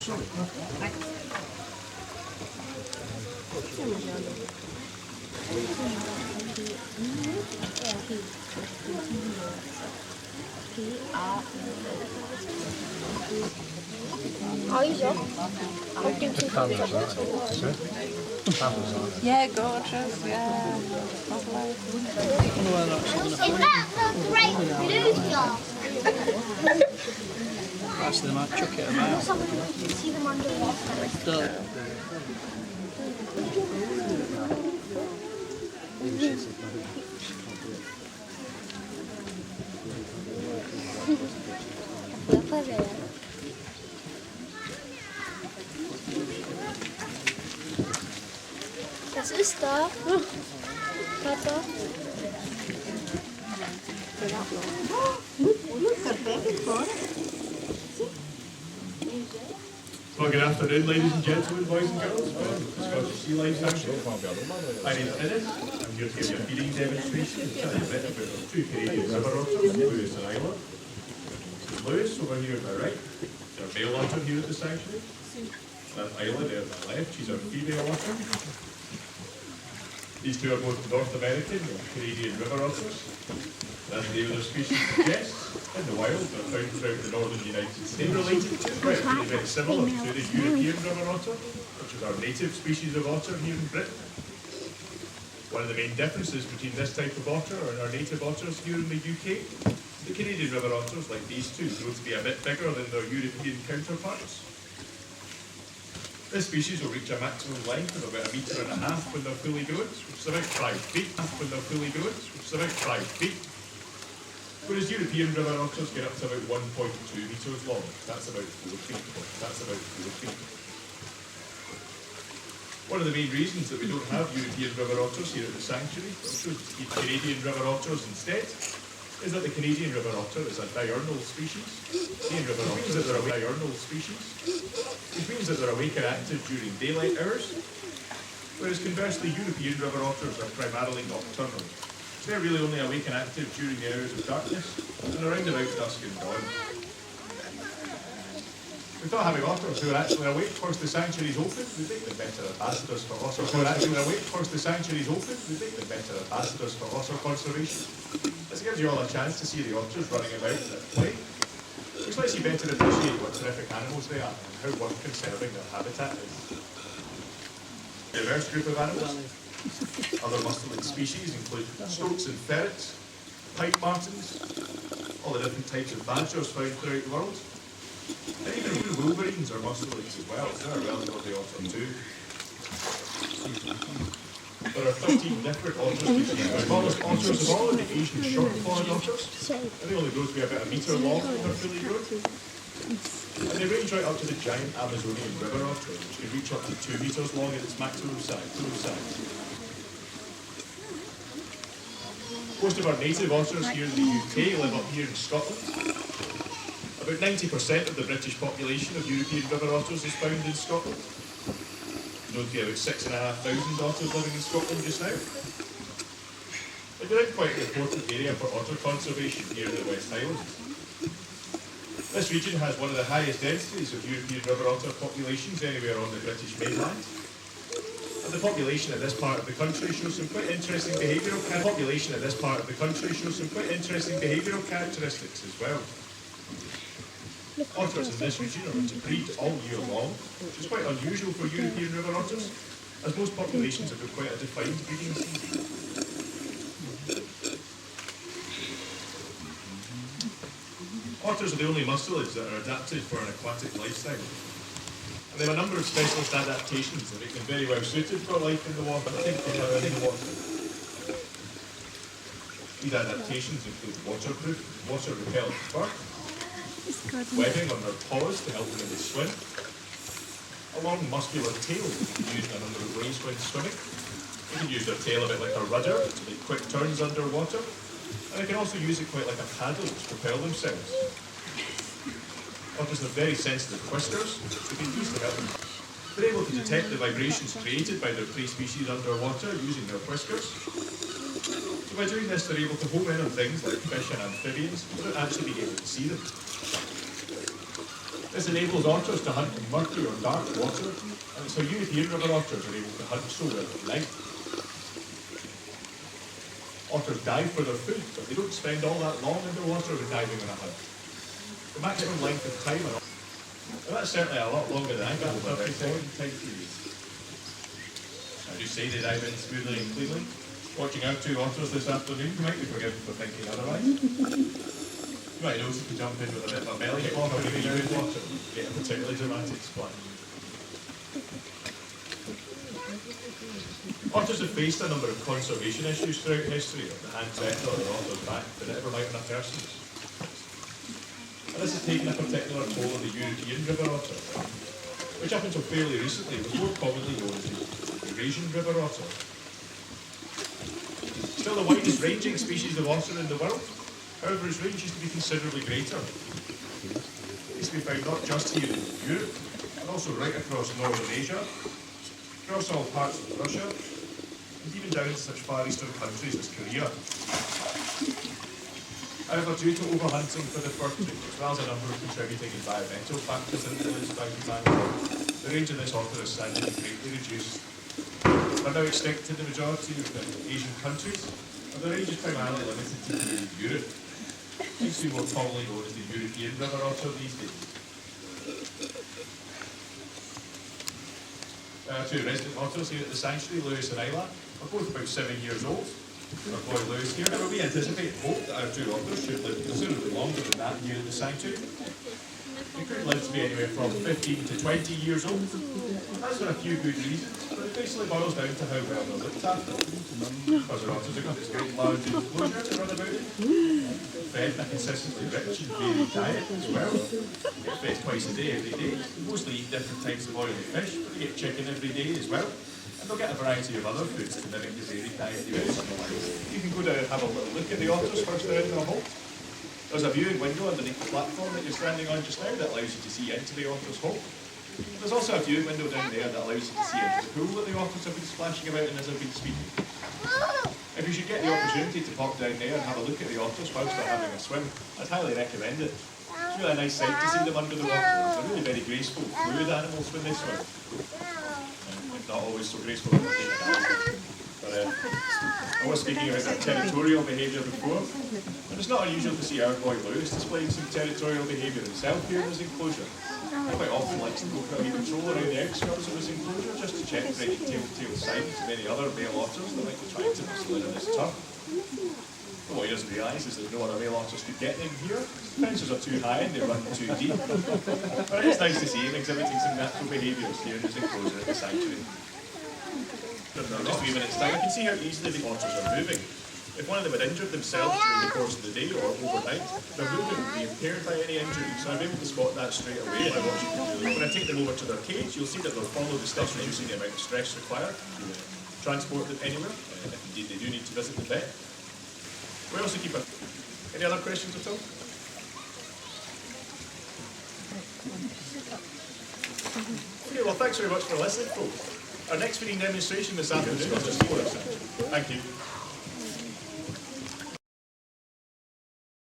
Are you sure? Yeah, gorgeous, yeah. Lovely. Is that the great blue dog? Actually, they might chuck it about. Someone can see them underwater. Was ist da? Papa? Well, good afternoon, ladies and gentlemen, boys and girls. Welcome to Scottish Sea Life Sanctuary. My name's Dennis. I'm here to give you a feeding demonstration and tell you a bit about our two Canadian river otters, Lewis and Isla. Lewis, over here on my right, is our male otter here at the sanctuary. That's Isla there on my left, she's our female otter. These two are both North American or Canadian river otters. As the name of their species suggests, in the wild, they're found throughout the northern United States. Related to, very similar to the European river otter, which is our native species of otter here in Britain. One of the main differences between this type of otter and our native otters here in the UK, the Canadian river otters, like these two, grow to be a bit bigger than their European counterparts. This species will reach a maximum length of about 1.5 meters when they're fully grown, which is about 5 feet. Whereas European river otters get up to about 1.2 metres long. That's about 4 feet. One of the main reasons that we don't have European river otters here at the sanctuary, but we chose to keep Canadian river otters instead, is that the Canadian river otter is a diurnal species. Which means that they're awake and active during daylight hours, whereas conversely European river otters are primarily nocturnal. They're really only awake and active during the hours of darkness and around about dusk and dawn. We thought having otters who are actually awake whilst the sanctuary is open would make them better ambassadors for otter conservation. This gives you all a chance to see the otters running about and at play, which lets you better appreciate what terrific animals they are and how worth conserving their habitat is. A diverse group of animals. Other mustelid species include stoats and ferrets, pipe martins, all the different types of badgers found throughout the world, and even wolverines are mustelids as well, so they're a relatively otter too. There are 13 different otter species. The smallest otters of all are the Asian short-clawed otters, and they only grow to be about 1 metre long when they're fully grown. And they range right up to the giant Amazonian river otter, which can reach up to 2 metres long at its maximum size. Most of our native otters here in the UK live up here in Scotland. About 90% of the British population of European river otters is found in Scotland. Known to be about 6,500 otters living in Scotland just now. They're in quite an important area for otter conservation here in the West Highlands. This region has one of the highest densities of European river otter populations anywhere on the British mainland. And the population in this part of the country shows some quite interesting behavioural characteristics as well. Otters in this region are to breed all year long, which is quite unusual for European river otters, as most populations have got quite a defined breeding season. Otters are the only mustelids that are adapted for an aquatic lifestyle. And they have a number of specialist adaptations that make them very well suited for life in the water. These adaptations include waterproof, water-repellent fur, webbing on their paws to help them when they swim, a long muscular tail that can be used in a number of ways when swimming. They can use their tail a bit like a rudder to make quick turns underwater, and they can also use it quite like a paddle to propel themselves. Otters have very sensitive whiskers, which they can use to help them. They're able to detect the vibrations created by their prey species underwater using their whiskers. So by doing this, they're able to home in on things like fish and amphibians without actually being able to see them. This enables otters to hunt in murky or dark water, and so European river otters are able to hunt so well at night. Otters dive for their food, but they don't spend all that long underwater when diving on a hunt. The maximum length of time on well, that's certainly a lot longer than I got, 30 second time period. As you say, they dive in smoothly and cleanly. Watching our two otters this afternoon, you might be forgiven for thinking otherwise. You might notice if you jump in with a bit of a belly flop or maybe you're in water, you get a particularly dramatic splash. Otters have faced a number of conservation issues throughout history, of the hand settle or the otter's back, than it ever might on a person's. And this has taken a particular toll on the European river otter, which up until fairly recently was more commonly known as the Eurasian river otter. Still the widest ranging species of otter in the world, however its range used to be considerably greater. It used to be found not just here in Europe, but also right across northern Asia, across all parts of Russia, and even down to such far eastern countries as Korea. However, due to overhunting for the fur trade, as well as a number of contributing environmental factors influenced by humanity, the range of this otter has sadly been greatly reduced. They're now extinct in the majority of the Asian countries, and the range is primarily limited to Europe. Seems to be more commonly known as the European river otter these days. Two resident otters here at the sanctuary, Lewis and Isla, are both about 7 years old. Our boy Lewis here. Now, we anticipate and hope that our two otters should live considerably longer than that here at the sanctuary. They could live to be anywhere from 15 to 20 years old. That's for a few good reasons, but it basically boils down to how well they're looked after. Because our otters have got this great large enclosure to run about in, fed a consistently rich and varied diet as well. They get fed twice a day, every day. They mostly eat different types of oily fish, but they get chicken every day as well. And they'll get a variety of other foods to mimic the varied diet they otherwise. You can go down and have a little look at the otters first they're in their hole. There's a viewing window underneath the platform that you're standing on just now that allows you to see into the otter's hole. There's also a viewing window down there that allows you to see into the pool that the otters have been splashing about in as I've been speaking. If you should get the opportunity to pop down there and have a look at the otters whilst they're having a swim, I'd highly recommend it. It's really a nice sight to see them under the water. They're really very graceful, fluid animals when they swim. Not always so graceful when they dive. But I was speaking about their territorial behaviour before, and it's not unusual to see our boy Lewis displaying some territorial behaviour himself here in his enclosure. He quite often likes to go for a wee patrol around the outskirts of his enclosure just to check for any telltale signs of any other male otters that might be trying to nestle in on his turf. But what he doesn't realise is that no other male otters could get in here. The fences are too high and they run too deep. But it's nice to see him exhibiting some natural behaviours here in his enclosure at the sanctuary. Just a few minutes time, I can see how easily the otters are moving. If one of them had injured themselves during the course of the day or overnight, their movement would be impaired by any injury, so I'm able to spot that straight away by watching them do it. When I take them over to their cage, you'll see that they'll follow the steps, reducing the amount of stress required to transport them anywhere, if indeed they do need to visit the vet. We also keep a... Any other questions at all? Okay, well thanks very much for listening, folks. Our next feeding demonstration this afternoon is just for us. Thank you.